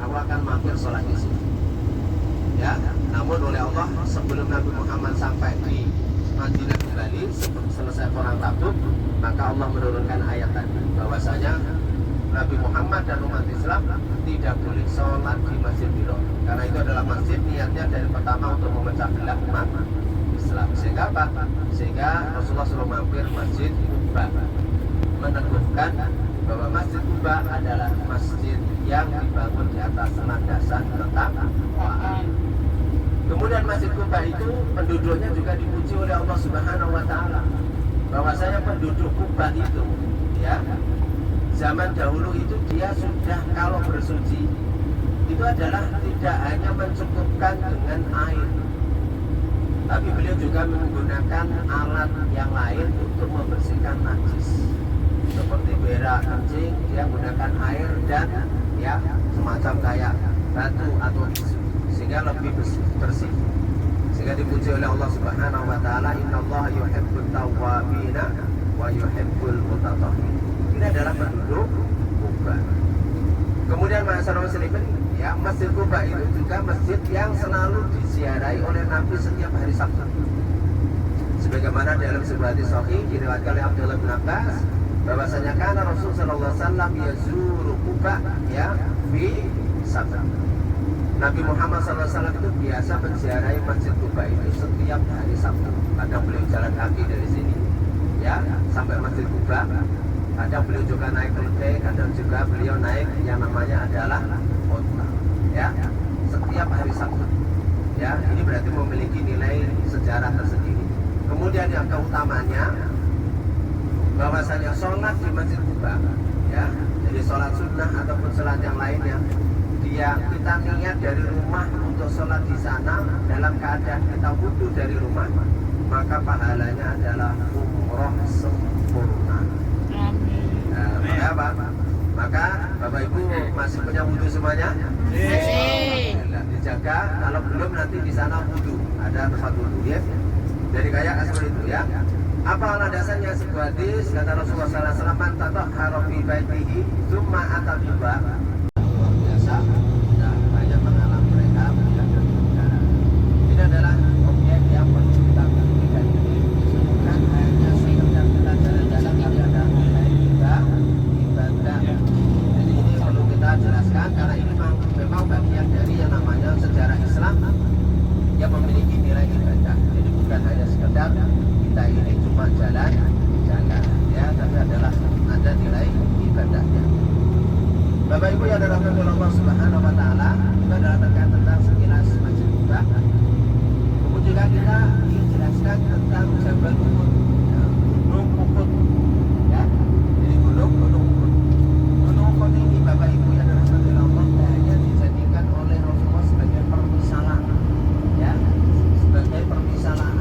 aku akan mampir sholat di sini. Ya, namun oleh Allah sebelum Nabi Muhammad sampai di Madinah kembali, selesai perang Tabuk, maka Allah menurunkan ayat tadi bahwasanya Nabi Muhammad dan umat Islam tidak boleh sholat di Masjid Biro, karena itu adalah masjid niatnya dari pertama untuk memecah belah umat Islam. Sehingga apa? Sehingga Rasulullah suruh mampir Masjid Kuba, meneguhkan bahwa Masjid Kuba adalah masjid yang dibangun di atas landasan ketakwaan. Kemudian Masjid Kuba itu penduduknya juga dipuji oleh Allah Subhanahu wa taala. Bahwasanya penduduk Kuba itu ya, zaman dahulu itu dia sudah kalau bersuci itu adalah tidak hanya mencukupkan dengan air, tapi beliau juga menggunakan alat yang lain untuk membersihkan najis. Seperti berak kencing, dia menggunakan air dan ya semacam kayak batu atau tisu, sehingga lebih bersih. Sehingga dipuji oleh Allah Subhanahu wa taala, innallaha yuhibbut tawwabina wa yuhibbul mutatahhirin. Ini adalah penduduk Kuba. Kemudian masyarakat muslimin, ya, Masjid Kuba itu juga masjid yang selalu diziarahi oleh Nabi setiap hari Sabtu. Sebagaimana dalam sebuah hadis sahih diriwayatkan oleh Abdullah bin Abbas bahwasanya kana Rasul sallallahu alaihi wasallam yazuru Kuba ya fi Sabtu. Nabi Muhammad SAW itu biasa menziarahi Masjid Kuba itu setiap hari Sabtu. Kadang beliau jalan kaki dari sini ya sampai Masjid Kuba. Kadang beliau juga naik keledai, kadang juga beliau naik yang namanya adalah onta. Ya, setiap hari Sabtu. Ya, ini berarti memiliki nilai sejarah tersendiri. Kemudian yang keutamanya bahwasanya sholat di Masjid Kuba, ya, jadi sholat sunnah ataupun sholat yang lainnya, kita niat dari rumah untuk sholat di sana dalam keadaan kita wudhu dari rumah, maka pahalanya adalah umroh sempurna. Maka apa? Maka Bapak Ibu masih punya wudhu semuanya? Masih. Dijaga, kalau belum nanti di sana wudhu, ada tempat wudhu ya. Jadi kayak seperti itu ya. Apa landasannya sebuah hadis kata Rasulullah sallallahu alaihi wasallam, "Man tatahhara fi baitihi tsumma ata Kuba." Luar biasa. Sudah banyak pengalaman mereka melihat dan berbicara. Ini adalah objek yang perlu kita perhatikan. Bukan hanya sekedar kita jalan-jalan, tapi ada nilai kita ibadah. Jadi ini perlu kita jelaskan karena ini memang bagian dari yang namanya sejarah Islam yang memiliki nilai ibadah. Jadi bukan hanya sekedar kita ini cuma jalan ya, tapi adalah ada nilai ibadahnya. Bapak Ibu yang dirahmati Allah Subhanahu wa taala, itu adalah terkait tentang sekilas Masjid Kuba. Kemudian juga kita dijelaskan tentang Jabal Uhud, ya, Gunung Uhud. Ya, jadi Gunung Uhud. Gunung Uhud ini Bapak Ibu yang dirahmati Allah hanya dijadikan oleh Rasulullah sebagai permisalan, ya, sebagai permisalan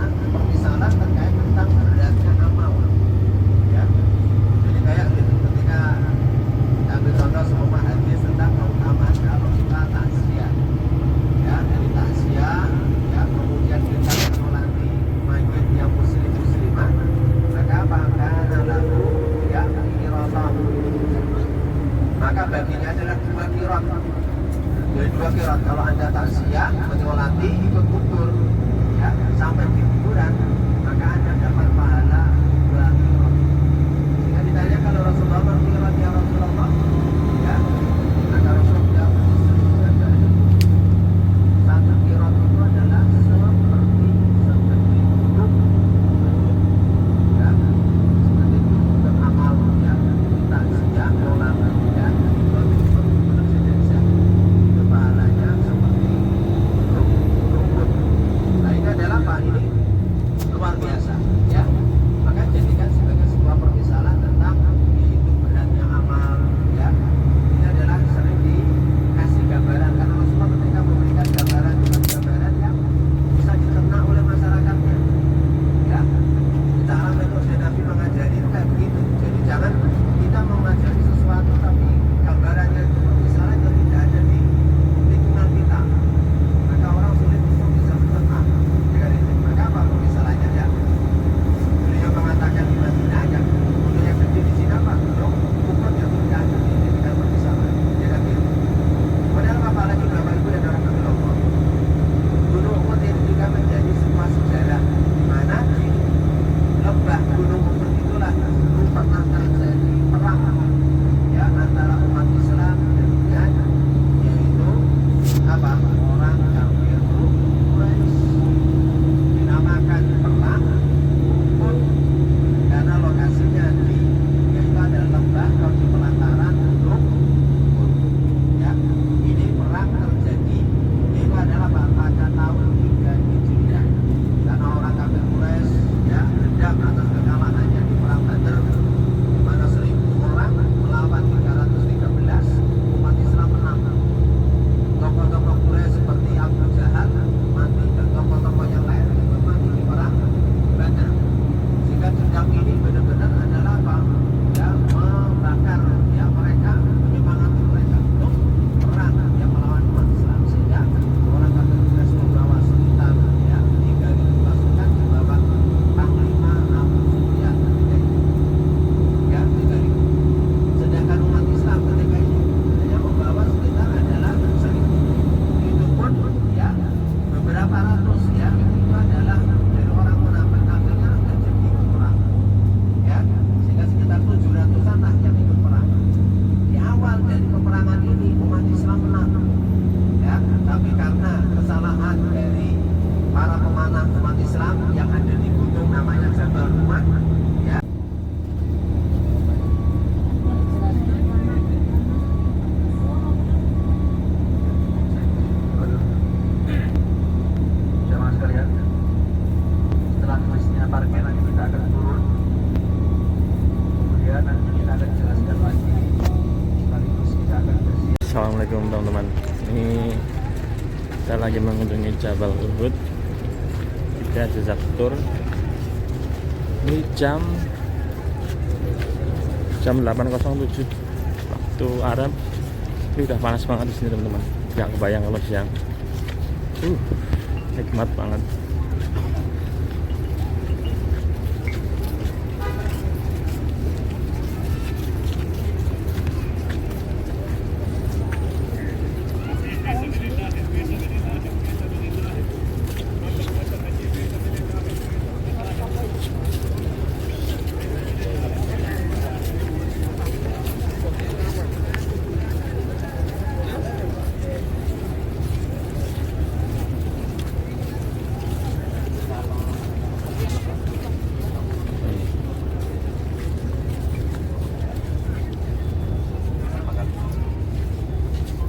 terkait tentang beratnya amal. Ya, jadi kayak gitu ketika ambil contoh semua hadis tentang keutamaan kalau kita takziah, ya, dari takziah, ya, kemudian kita menolati mayit yang muslimah, maka karena lalu ya qiratah, maka baginya adalah 2 qirat. Jadi 2 qirat kalau Anda takziah menyolati ikut kubur, ya, sampai di kuburan, maka Anda dapat pahala 2 qirat. Jika ditanya kalau Rasulullah qirat ya Rasulullah, ya, maka Rasulullah ada 1 qirat itu adalah seperti gunung, ya, seperti gunung amal, ya, takziah ulama, ya, itu pahalanya seperti gunung. Nah ini adalah apa ini? Luar biasa, ya. Maka jadikan sebagai sebuah permisalan tentang begitu beratnya amal, ya, teman-teman. Ini kita lagi mengunjungi Jabal Uhud. Kita jejak tur. Ini jam 8.07 waktu Arab. Ini udah panas banget di sini teman-teman. Gak kebayang kalau siang. Nikmat banget.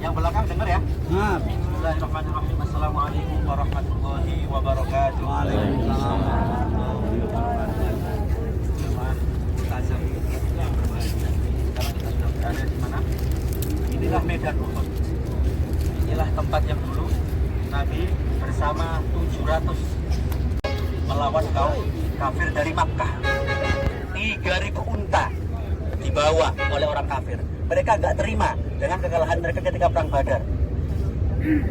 Yang belakang dengar ya? Bismillahirrahmanirrahim. Assalamualaikum warahmatullahi wabarakatuh. Waalaikumsalam. Sekarang kita sudah berada di mana? Inilah medan Uhud. Inilah tempat yang dulu Nabi bersama 700 melawan kaum kafir dari Makkah. 3.000 unta dibawa oleh orang kafir. Mereka nggak terima dengan kekalahan mereka ketika perang Badar.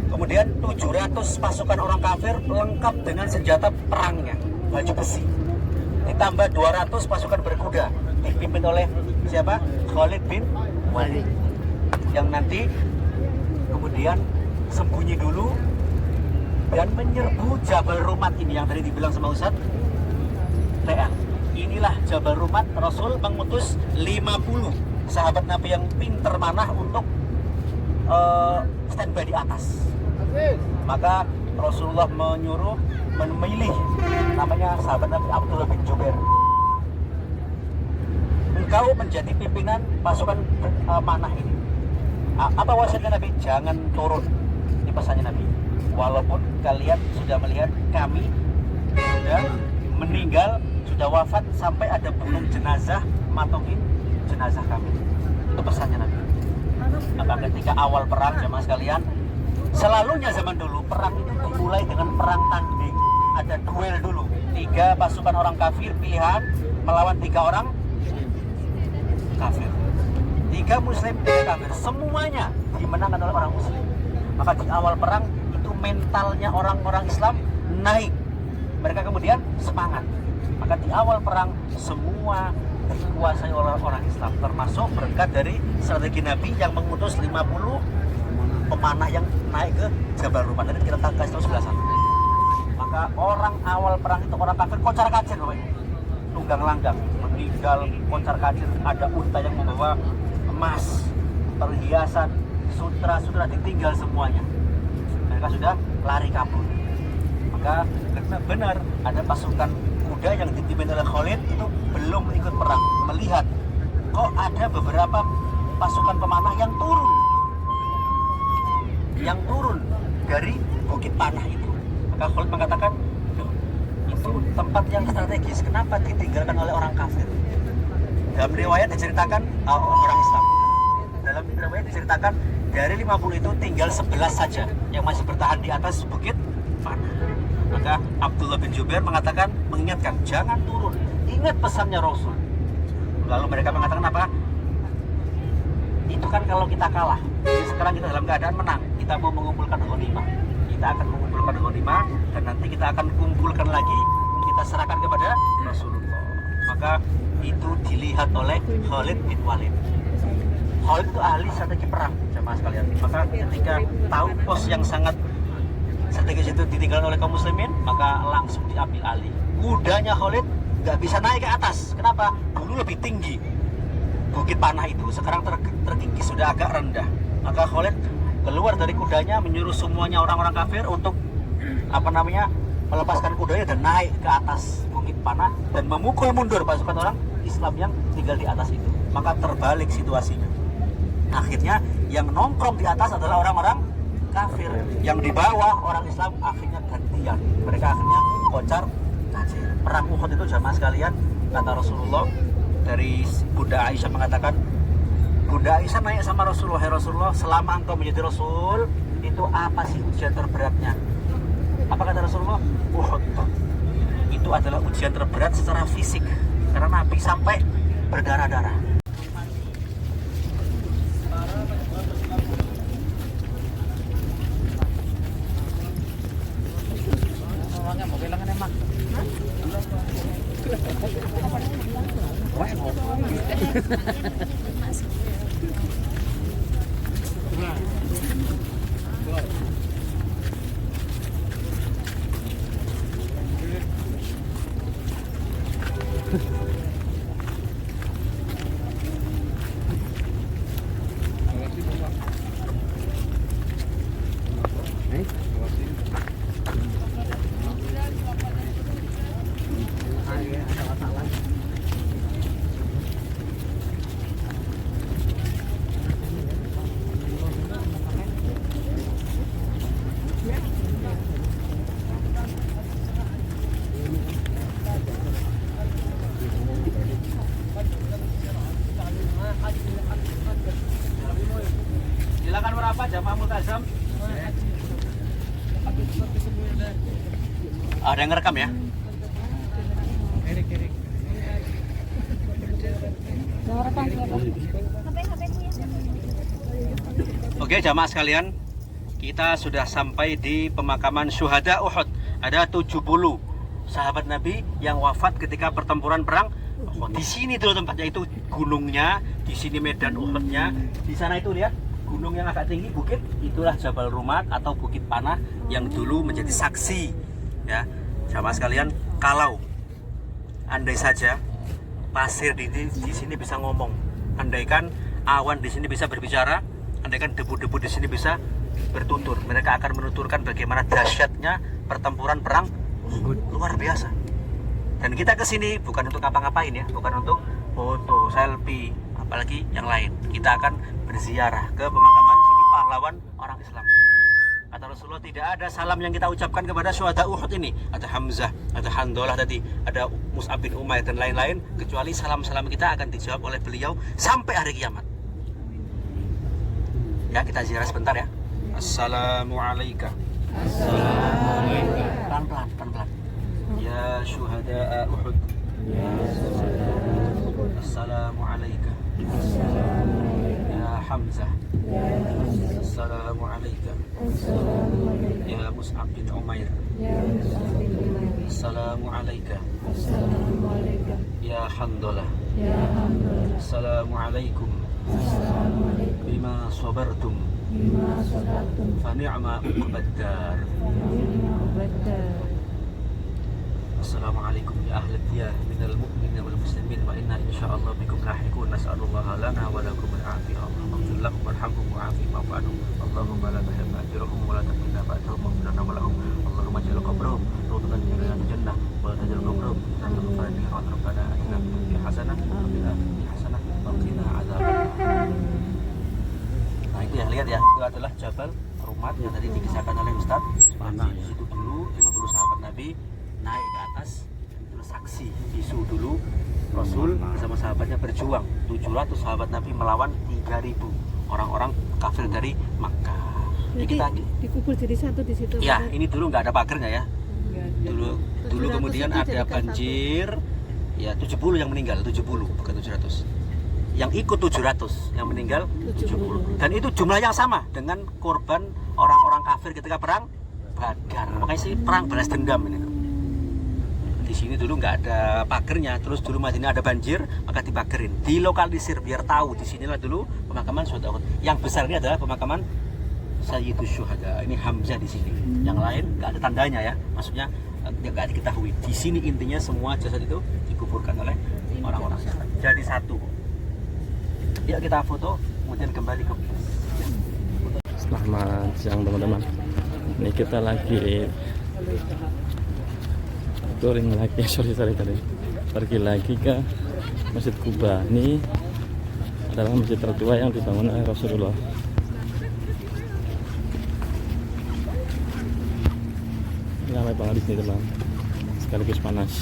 Kemudian 700 pasukan orang kafir lengkap dengan senjata perangnya, baju besi. Ditambah 200 pasukan berkuda dipimpin oleh siapa? Khalid bin Walid. Yang nanti kemudian sembunyi dulu dan menyerbu Jabal Rumat ini yang tadi dibilang sama Ustaz TL. Inilah Jabal Rumat. Rasul mengutus 50 sahabat Nabi yang pinter manah untuk standby di atas. Maka Rasulullah menyuruh memilih namanya sahabat Nabi Abdullah bin Jubair. Engkau menjadi pimpinan pasukan manah ini. Apa wasiatnya Nabi? Jangan turun. Ini pesannya Nabi. Walaupun kalian sudah melihat kami sudah meninggal, sudah wafat, sampai ada gunung jenazah matokin jenazah kami. Itu pesannya Nabi. Maka ketika awal perang jemaah sekalian, selalunya zaman dulu perang itu dimulai dengan perang tanding. Ada duel dulu. 3 pasukan orang kafir pilihan melawan 3 orang kafir. 3 muslim, 3 kafir. Semuanya dimenangkan oleh orang muslim. Maka di awal perang itu mentalnya orang-orang Islam naik. Mereka kemudian semangat. Maka di awal perang semua dikuasai oleh orang Islam, termasuk berkat dari strategi Nabi yang mengutus 50 pemanah yang naik ke Jabal Rumat. Nanti kita kasih tahu sebelah sana. Maka orang awal perang itu orang kafir kocar kacir, tunggang langgang, meninggal kocar kacir. Ada unta yang membawa emas, perhiasan, sutra ditinggal semuanya. Mereka sudah lari kabur. Maka benar ada pasukan kuda yang dipimpin oleh Khalid itu belum ikut perang, melihat kok ada beberapa pasukan pemanah yang turun dari bukit panah itu. Maka Khalid mengatakan, itu tempat yang strategis, kenapa ditinggalkan oleh orang kafir? Dalam riwayat diceritakan orang Islam. Dalam riwayat diceritakan dari 50 itu tinggal 11 saja yang masih bertahan di atas bukit panah. Maka Abdullah bin Jubair mengingatkan, jangan turun. Ingat pesannya Rasul. Lalu mereka mengatakan apa? Itu kan kalau kita kalah. Jadi sekarang kita dalam keadaan menang. Kita mau mengumpulkan ghanimah. Kita akan mengumpulkan ghanimah dan nanti kita akan kumpulkan lagi. Kita serahkan kepada Rasulullah. Maka itu dilihat oleh Khalid bin Walid. Khalid itu ahli strategi perang, jemaah sekalian. Maka ketika tahu pos yang sangat strategis itu ditinggalkan oleh kaum muslimin, maka langsung diambil alih. Kudanya Khalid nggak bisa naik ke atas. Kenapa? Dulu lebih tinggi bukit panah itu, sekarang terkikis, sudah agak rendah. Maka Khalid keluar dari kudanya, menyuruh semuanya orang-orang kafir untuk melepaskan kudanya dan naik ke atas bukit panah dan memukul mundur pasukan orang Islam yang tinggal di atas itu. Maka terbalik situasinya. Akhirnya yang nongkrong di atas adalah orang-orang kafir, yang di bawah orang Islam akhirnya gantian. Mereka akhirnya kocar kacir. Perang Uhud itu jamaah sekalian, kata Rasulullah, dari Bunda Aisyah mengatakan, Bunda Aisyah naik sama Rasulullah, "Ya Rasulullah, selama engkau menjadi Rasul, itu apa sih ujian terberatnya?" Apa kata Rasulullah? Uhud. Itu adalah ujian terberat secara fisik, karena Nabi sampai berdarah-darah. Silakan merapat jamaah multazam. Ada yang ngerekam ya? Oke jamaah sekalian, kita sudah sampai di pemakaman syuhada Uhud. Ada 70 sahabat Nabi yang wafat ketika pertempuran perang Uhud. Di sini tuh tempatnya, itu gunungnya, di sini medan Uhudnya, di sana itu lihat gunung yang agak tinggi, bukit, itulah Jabal Rumat atau Bukit Panah yang dulu menjadi saksi ya. Jamaah sekalian, kalau andai saja pasir di sini bisa ngomong, andaikan awan di sini bisa berbicara, andaikan debu-debu di sini bisa bertutur, mereka akan menuturkan bagaimana dahsyatnya pertempuran perang luar biasa. Dan kita kesini bukan untuk ngapa-ngapain ya, bukan untuk foto, selfie, apalagi yang lain. Kita akan berziarah ke pemakaman ini pahlawan orang Islam. Kata Rasulullah, tidak ada salam yang kita ucapkan kepada syuhada Uhud ini. Ada Hamzah, ada Handolah tadi, ada Mus'ab bin Umair dan lain-lain, kecuali salam-salam kita akan dijawab oleh beliau sampai hari kiamat. Ya, kita ziarah sebentar ya. Assalamualaikum. Assalamualaikum. Pelan-pelan, pelan-pelan. Ya syuhada Uhud. Ya syuhada Uhud. Assalamualaikum. Ya Hamzah. Assalamualaikum. Ya Mus'ab bin Umair. Assalamualaikum. Ya Handolah. Assalamualaikum. Bima sabartum. Fa ni'ma uqbad dar. Assalamualaikum ya ahli diyar minal mu'minin wal muslimin wa inna insyaallah bikum lahiqun, nas'alullaha lana wa lakum al-'afiyah. Allahumma lahum warhamhum wa'afi ma'fu anhum. Allahumma la tahrim ajrahum wa la taqina ba'dahum wa wa lahum. Allahumma ja'al qabrahum rawdatan min riyadil jannah wa la taj'al qabrahum rawdatan min rabbana atina fid dunya hasanah wa fil akhirati hasanah wa qina adzabannar. Nah itu ya, lihat ya, itu adalah Jabal Rumat yang tadi dikisahkan oleh Ustaz. Di situ dulu 50 sahabat Nabi naik ke atas, itu saksi bisu dulu Rasul bersama sahabatnya berjuang. 700 sahabat Nabi melawan 3.000 orang-orang kafir dari Makkah. Jadi kita dikubur jadi satu di situ. Ya, ini dulu nggak ada pagernya ya. Dulu kemudian ada banjir. Ya 70 yang meninggal, 70 bukan 700. Yang ikut 700, yang meninggal 70. Dan itu jumlah yang sama dengan korban orang-orang kafir ketika perang Badar. Makanya sih perang balas dendam ini. Di sini dulu nggak ada pagernya, terus dulu Madinah ada banjir, maka dipagerin, dilokalisir biar tahu di sinilah dulu pemakaman syuhada Uhud. Yang besar ini adalah pemakaman Sayyidus Syuhada. Ini Hamzah di sini. Yang lain nggak ada tandanya ya, maksudnya nggak diketahui. Di sini intinya semua jasad itu dikuburkan oleh orang-orang jadi satu. Yuk kita foto, kemudian kembali ke bus. Selamat siang teman-teman. Ini kita lagi touring lagi, pergi lagi ke Masjid Quba. Ini adalah masjid tertua yang dibangun oleh Rasulullah. Ini ramai banget di sini teman, sekaligus panas.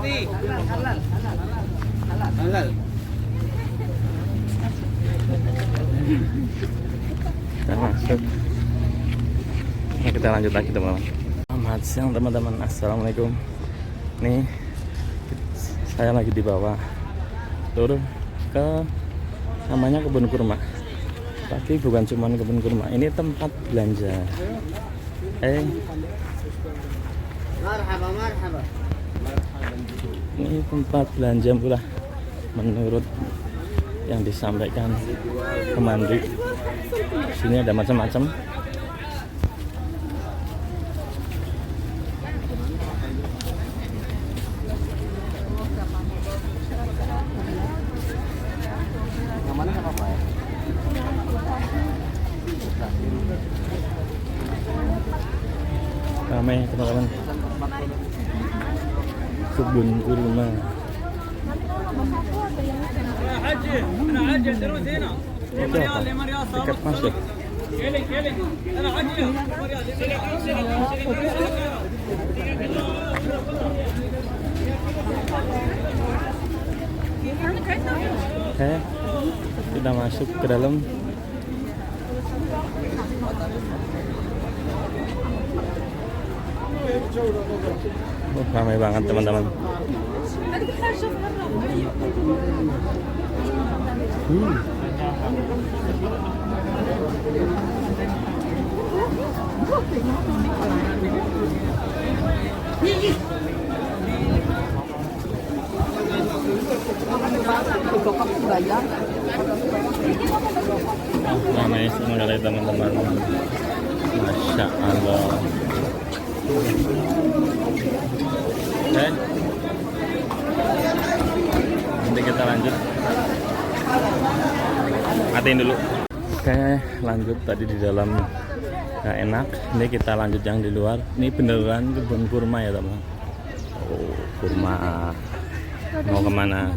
Kita masuk. Nah, kita lanjut lagi teman-teman. Selamat siang teman-teman. Assalamualaikum. Nih saya lagi di bawah turun ke namanya kebun kurma, tapi bukan cuma kebun kurma, ini tempat belanja. Marhaba. Ini tempat belanja pula menurut yang disampaikan Kemandi. Sini ada macam-macam. Ramai teman-teman. Kebun kurma. Itu apa? Tiket masuk. Oke, kita masuk ke dalam. Ramai banget teman-teman. Ramai sekali teman-teman. Masya Allah. Oke, nanti kita lanjut. Matiin dulu. Oke, lanjut tadi di dalam nggak enak. Ini kita lanjut yang di luar. Ini beneran kebun kurma ya teman. Oh, kurma. Mau kemana?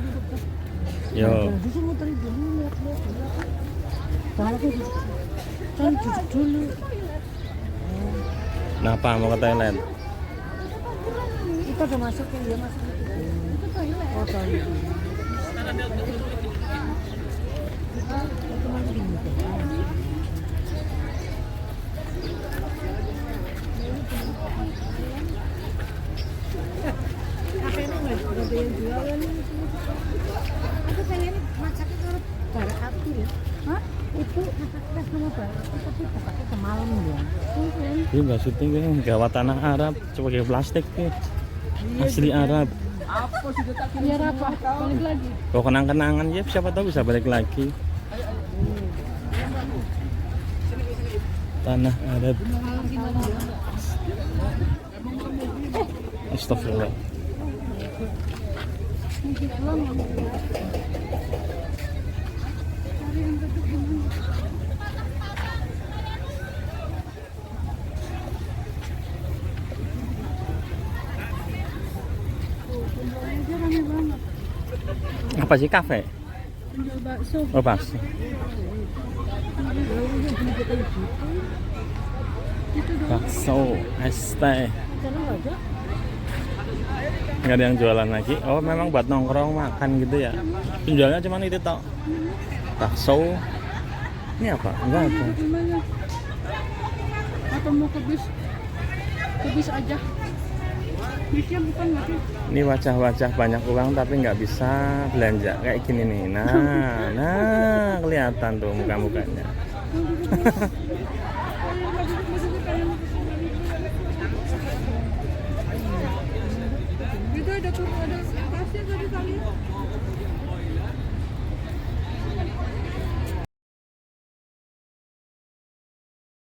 Yo. Kenapa mau ke Thailand? Kita udah masuk ya, dia masuk. Itu toilet. Oh, toilet. Aku pengen masaknya kalau bara api ya. Hah? Itu masaknya sama bara api tapi pakai semalam ya. Ini nggak syuting kan, gawat tanah Arab, coba pakai plastik nih, asli Arab. Biar apa? Balik lagi. Kalau kenang-kenangan ya, siapa tahu bisa balik lagi. Tanah Arab. Astagfirullah. Apa sih kafe? Jual bakso. Oh bakso. Bakso, es teh. Nggak ada yang jualan lagi. Oh memang buat nongkrong makan gitu ya. Penjualnya cuma itu tok. Bakso. Ini apa? Enggak ada. Atau mau ke bis? Ke bis aja. Bisnya bukan nggak. Ini wajah-wajah banyak uang tapi nggak bisa belanja kayak gini nih. Nah kelihatan tuh muka-mukanya.